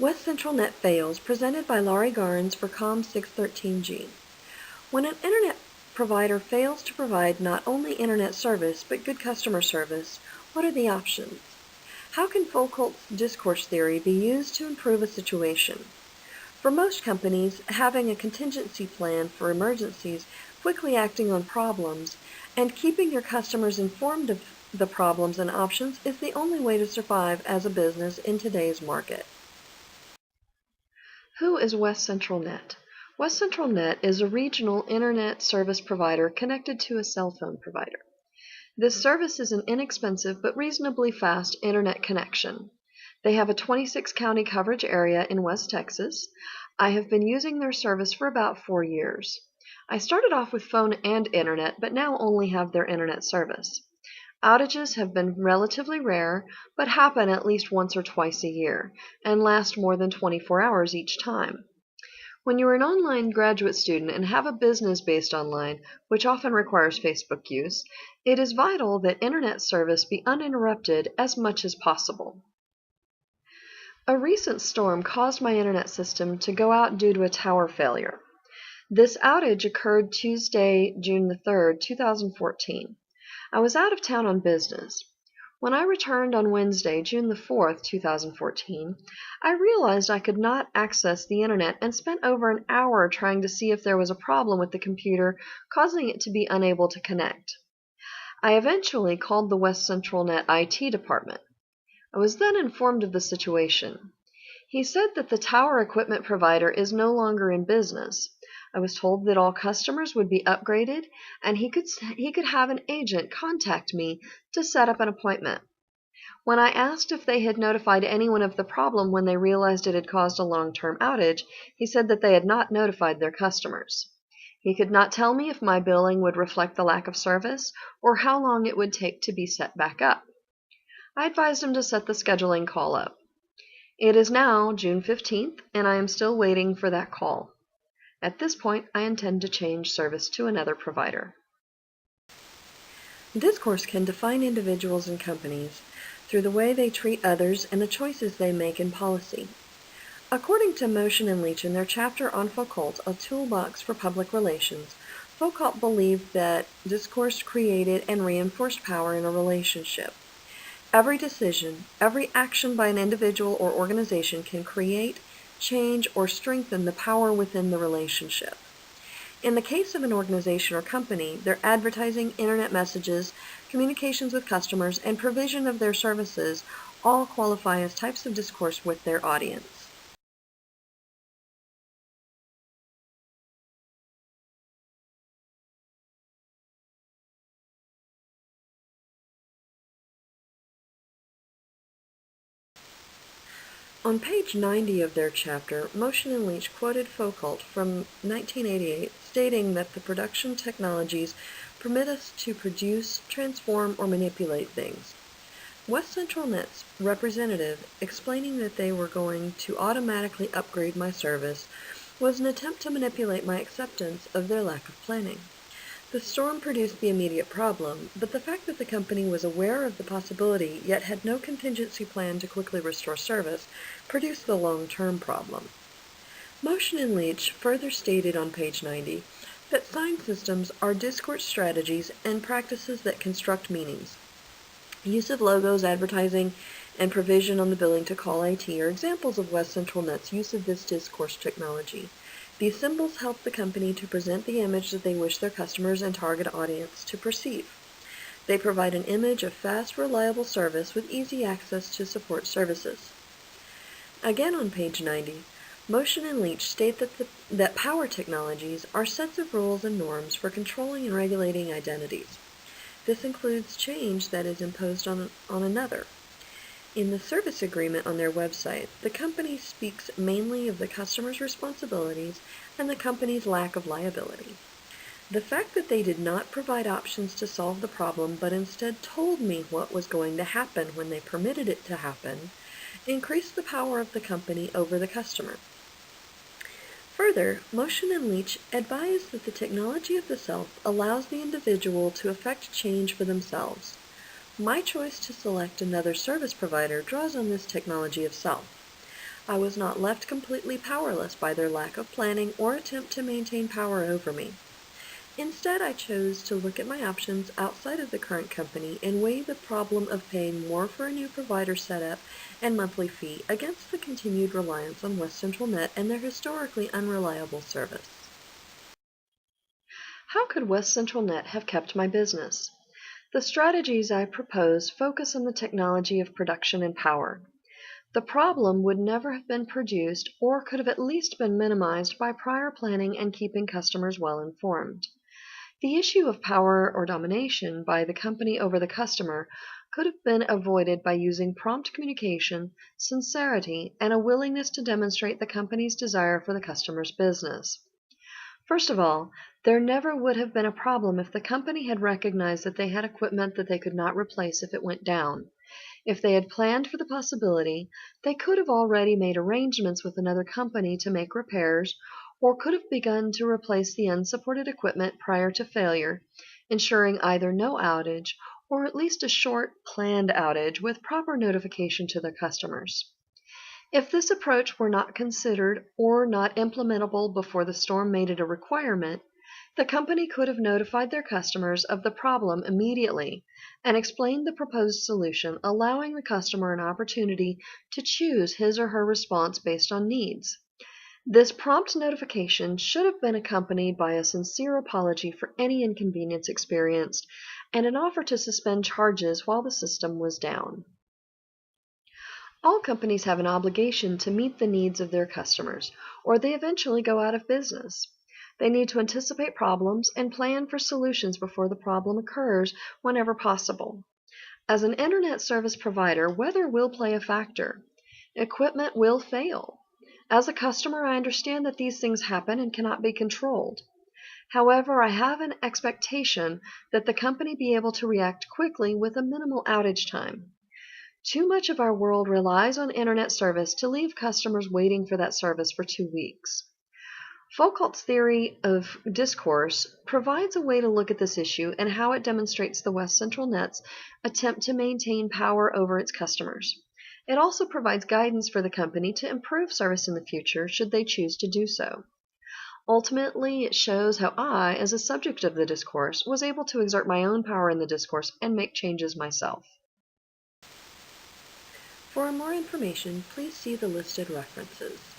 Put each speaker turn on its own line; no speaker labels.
West Central Net fails, presented by Laurie Garnes for COM613G. When an internet provider fails to provide not only internet service but good customer service, what are the options? How can Foucault's discourse theory be used to improve a situation? For most companies, having a contingency plan for emergencies, quickly acting on problems, and keeping your customers informed of the problems and options is the only way to survive as a business in today's market. Who is West Central Net? West Central Net is a regional internet service provider connected to a cell phone provider. This service is an inexpensive but reasonably fast internet connection. They have a 26-county coverage area in West Texas. I have been using their service for about 4 years. I started off with phone and internet, but now only have their internet service. Outages have been relatively rare, but happen at least once or twice a year, and last more than 24 hours each time. When you are an online graduate student and have a business based online, which often requires Facebook use, it is vital that internet service be uninterrupted as much as possible. A recent storm caused my internet system to go out due to a tower failure. This outage occurred Tuesday, June the 3rd, 2014. I was out of town on business. When I returned on Wednesday, June the 4th, 2014, I realized I could not access the internet and spent over an hour trying to see if there was a problem with the computer causing it to be unable to connect. I eventually called the West Central Net IT department. I was then informed of the situation. He said that the tower equipment provider is no longer in business. I was told that all customers would be upgraded and he could have an agent contact me to set up an appointment. When I asked if they had notified anyone of the problem when they realized it had caused a long-term outage, he said that they had not notified their customers. He could not tell me if my billing would reflect the lack of service or how long it would take to be set back up. I advised him to set the scheduling call up. It is now June 15th, and I am still waiting for that call. At this point, I intend to change service to another provider. Discourse can define individuals and companies through the way they treat others and the choices they make in policy. According to Motion and Leach in their chapter on Foucault, A Toolbox for Public Relations, Foucault believed that discourse created and reinforced power in a relationship. Every decision, every action by an individual or organization can create, change, or strengthen the power within the relationship. In the case of an organization or company, their advertising, internet messages, communications with customers, and provision of their services all qualify as types of discourse with their audience. On page 90 of their chapter, Motion and Leach quoted Foucault from 1988, stating that the production technologies permit us to produce, transform, or manipulate things. West Central Net's representative, explaining that they were going to automatically upgrade my service, was an attempt to manipulate my acceptance of their lack of planning. The storm produced the immediate problem, but the fact that the company was aware of the possibility yet had no contingency plan to quickly restore service produced the long-term problem. Motion and Leach further stated on page 90 that sign systems are discourse strategies and practices that construct meanings. Use of logos, advertising, and provision on the billing to call IT are examples of West Central Net's use of this discourse technology. These symbols help the company to present the image that they wish their customers and target audience to perceive. They provide an image of fast, reliable service with easy access to support services. Again on page 90, Motion and Leach state that power technologies are sets of rules and norms for controlling and regulating identities. This includes change that is imposed on another. In the service agreement on their website, the company speaks mainly of the customer's responsibilities and the company's lack of liability. The fact that they did not provide options to solve the problem but instead told me what was going to happen when they permitted it to happen increased the power of the company over the customer. Further, Motion and Leach advise that the technology of the self allows the individual to effect change for themselves. My choice to select another service provider draws on this technology of self. I was not left completely powerless by their lack of planning or attempt to maintain power over me. Instead, I chose to look at my options outside of the current company and weigh the problem of paying more for a new provider setup and monthly fee against the continued reliance on West Central Net and their historically unreliable service. How could West Central Net have kept my business? The strategies I propose focus on the technology of production and power. The problem would never have been produced or could have at least been minimized by prior planning and keeping customers well informed. The issue of power or domination by the company over the customer could have been avoided by using prompt communication, sincerity, and a willingness to demonstrate the company's desire for the customer's business. First of all, there never would have been a problem if the company had recognized that they had equipment that they could not replace if it went down. If they had planned for the possibility, they could have already made arrangements with another company to make repairs, or could have begun to replace the unsupported equipment prior to failure, ensuring either no outage or at least a short, planned outage with proper notification to their customers. If this approach were not considered or not implementable before the storm made it a requirement, the company could have notified their customers of the problem immediately and explained the proposed solution, allowing the customer an opportunity to choose his or her response based on needs. This prompt notification should have been accompanied by a sincere apology for any inconvenience experienced and an offer to suspend charges while the system was down. All companies have an obligation to meet the needs of their customers, or they eventually go out of business. They need to anticipate problems and plan for solutions before the problem occurs whenever possible. As an internet service provider, weather will play a factor. Equipment will fail. As a customer, I understand that these things happen and cannot be controlled. However, I have an expectation that the company be able to react quickly with a minimal outage time. Too much of our world relies on internet service to leave customers waiting for that service for 2 weeks. Foucault's theory of discourse provides a way to look at this issue and how it demonstrates the West Central Net's attempt to maintain power over its customers. It also provides guidance for the company to improve service in the future should they choose to do so. Ultimately, it shows how I, as a subject of the discourse, was able to exert my own power in the discourse and make changes myself. For more information, please see the listed references.